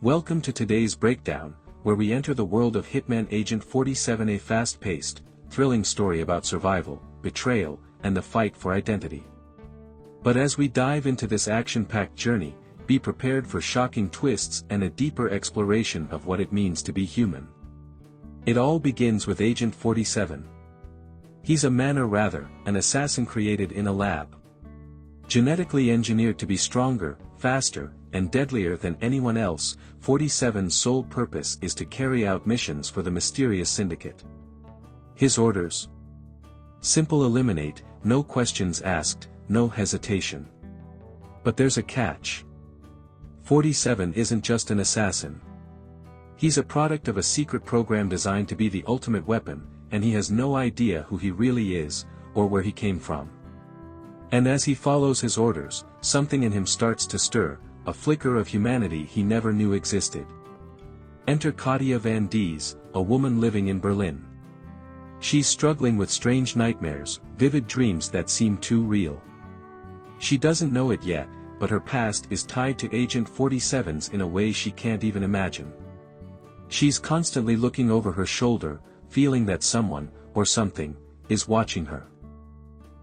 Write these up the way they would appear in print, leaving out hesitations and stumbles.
Welcome to today's breakdown, where we enter the world of Hitman Agent 47, a fast-paced, thrilling story about survival, betrayal, and the fight for identity. But as we dive into this action-packed journey, be prepared for shocking twists and a deeper exploration of what it means to be human. It all begins with Agent 47. He's a man, or rather, an assassin created in a lab. Genetically engineered to be stronger, faster, and deadlier than anyone else, 47's sole purpose is to carry out missions for the mysterious Syndicate. His orders? Simple: eliminate, no questions asked, no hesitation. But there's a catch. 47 isn't just an assassin. He's a product of a secret program designed to be the ultimate weapon, and he has no idea who he really is, or where he came from. And as he follows his orders, something in him starts to stir, a flicker of humanity he never knew existed. Enter Katia van Dees, a woman living in Berlin. She's struggling with strange nightmares, vivid dreams that seem too real. She doesn't know it yet, but her past is tied to Agent 47's in a way she can't even imagine. She's constantly looking over her shoulder, feeling that someone, or something, is watching her.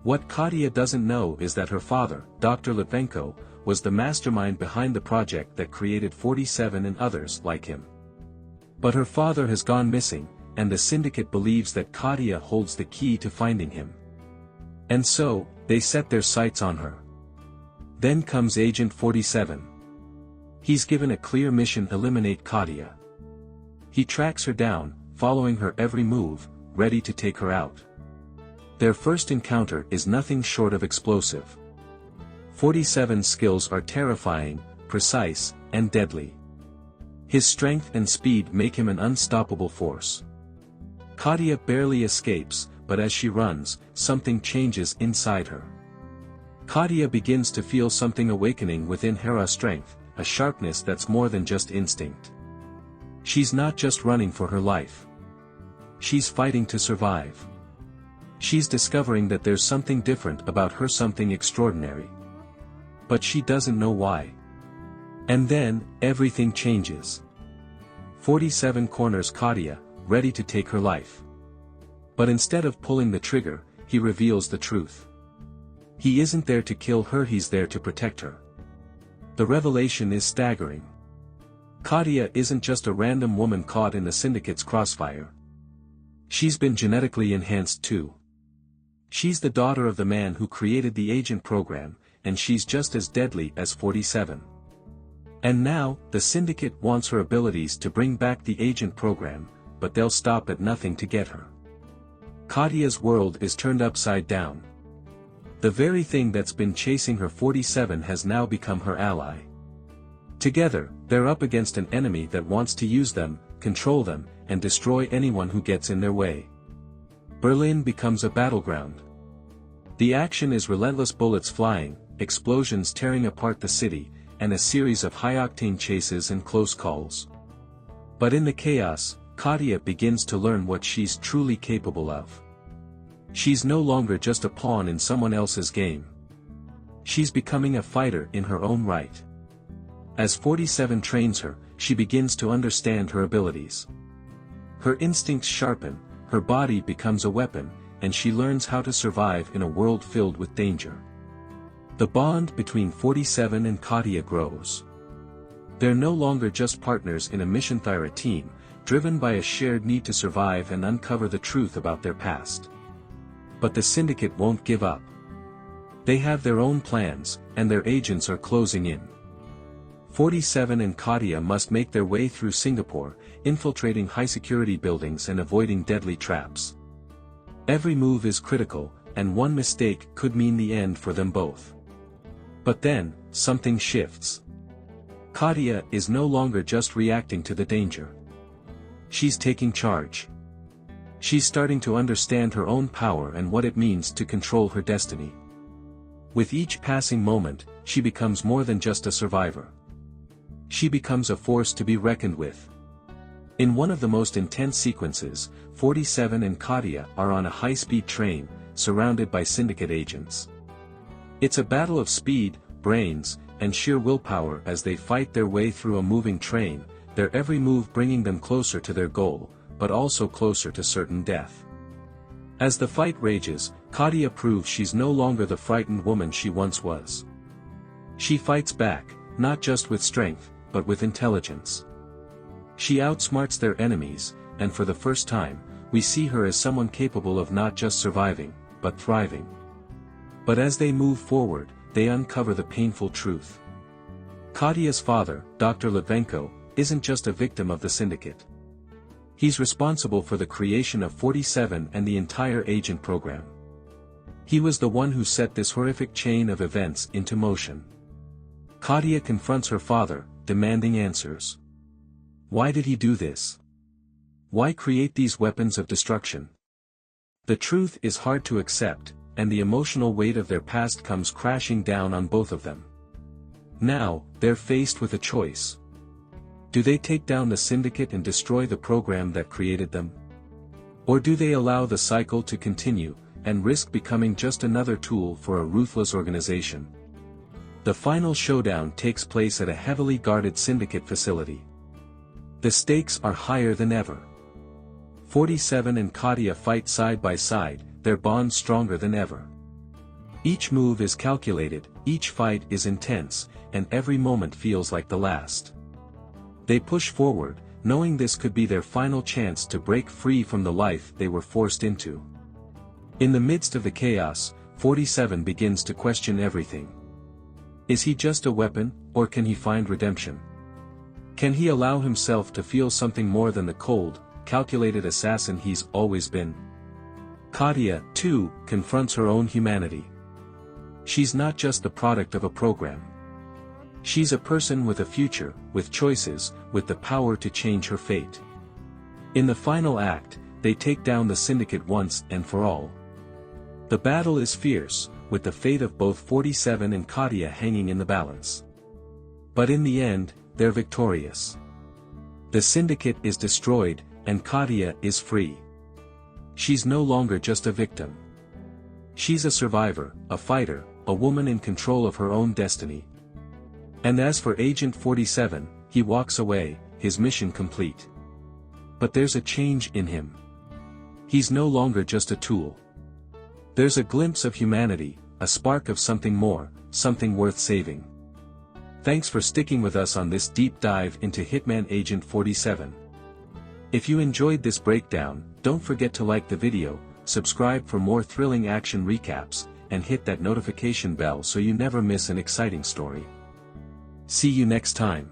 What Katia doesn't know is that her father, Dr. Litvenko, was the mastermind behind the project that created 47 and others like him. But her father has gone missing, and the Syndicate believes that Katia holds the key to finding him. And so, they set their sights on her. Then comes Agent 47. He's given a clear mission: eliminate Katia. He tracks her down, following her every move, ready to take her out. Their first encounter is nothing short of explosive. 47's skills are terrifying, precise, and deadly. His strength and speed make him an unstoppable force. Katia barely escapes, but as she runs, something changes inside her. Katia begins to feel something awakening within her: a strength, a sharpness that's more than just instinct. She's not just running for her life. She's fighting to survive. She's discovering that there's something different about her, something extraordinary. But she doesn't know why. And then, everything changes. 47 corners Katia, ready to take her life. But instead of pulling the trigger, he reveals the truth. He isn't there to kill her, he's there to protect her. The revelation is staggering. Katia isn't just a random woman caught in the Syndicate's crossfire. She's been genetically enhanced too. She's the daughter of the man who created the agent program, and she's just as deadly as 47. And now, the Syndicate wants her abilities to bring back the agent program, but they'll stop at nothing to get her. Katia's world is turned upside down. The very thing that's been chasing her, 47, has now become her ally. Together, they're up against an enemy that wants to use them, control them, and destroy anyone who gets in their way. Berlin becomes a battleground. The action is relentless: bullets flying, explosions tearing apart the city, and a series of high-octane chases and close calls. But in the chaos, Katia begins to learn what she's truly capable of. She's no longer just a pawn in someone else's game. She's becoming a fighter in her own right. As 47 trains her, she begins to understand her abilities. Her instincts sharpen, her body becomes a weapon, and she learns how to survive in a world filled with danger. The bond between 47 and Katia grows. They're no longer just partners in a mission, they're a team, driven by a shared need to survive and uncover the truth about their past. But the Syndicate won't give up. They have their own plans, and their agents are closing in. 47 and Katia must make their way through Singapore, infiltrating high-security buildings and avoiding deadly traps. Every move is critical, and one mistake could mean the end for them both. But then, something shifts. Katia is no longer just reacting to the danger. She's taking charge. She's starting to understand her own power and what it means to control her destiny. With each passing moment, she becomes more than just a survivor. She becomes a force to be reckoned with. In one of the most intense sequences, 47 and Katia are on a high-speed train, surrounded by Syndicate agents. It's a battle of speed, brains, and sheer willpower as they fight their way through a moving train, their every move bringing them closer to their goal, but also closer to certain death. As the fight rages, Katia proves she's no longer the frightened woman she once was. She fights back, not just with strength, but with intelligence. She outsmarts their enemies, and for the first time, we see her as someone capable of not just surviving, but thriving. But as they move forward, they uncover the painful truth. Katia's father, Dr. Litvenko, isn't just a victim of the Syndicate. He's responsible for the creation of 47 and the entire agent program. He was the one who set this horrific chain of events into motion. Katia confronts her father, demanding answers. Why did he do this? Why create these weapons of destruction? The truth is hard to accept, and the emotional weight of their past comes crashing down on both of them. Now, they're faced with a choice. Do they take down the Syndicate and destroy the program that created them? Or do they allow the cycle to continue, and risk becoming just another tool for a ruthless organization? The final showdown takes place at a heavily guarded Syndicate facility. The stakes are higher than ever. 47 and Katia fight side by side, their bond stronger than ever. Each move is calculated, each fight is intense, and every moment feels like the last. They push forward, knowing this could be their final chance to break free from the life they were forced into. In the midst of the chaos, 47 begins to question everything. Is he just a weapon, or can he find redemption? Can he allow himself to feel something more than the cold, calculated assassin he's always been? Katia, too, confronts her own humanity. She's not just the product of a program. She's a person with a future, with choices, with the power to change her fate. In the final act, they take down the Syndicate once and for all. The battle is fierce, with the fate of both 47 and Katia hanging in the balance. But in the end, they're victorious. The Syndicate is destroyed, and Katia is free. She's no longer just a victim. She's a survivor, a fighter, a woman in control of her own destiny. And as for Agent 47, he walks away, his mission complete. But there's a change in him. He's no longer just a tool. There's a glimpse of humanity, a spark of something more, something worth saving. Thanks for sticking with us on this deep dive into Hitman Agent 47. If you enjoyed this breakdown, don't forget to like the video, subscribe for more thrilling action recaps, and hit that notification bell so you never miss an exciting story. See you next time.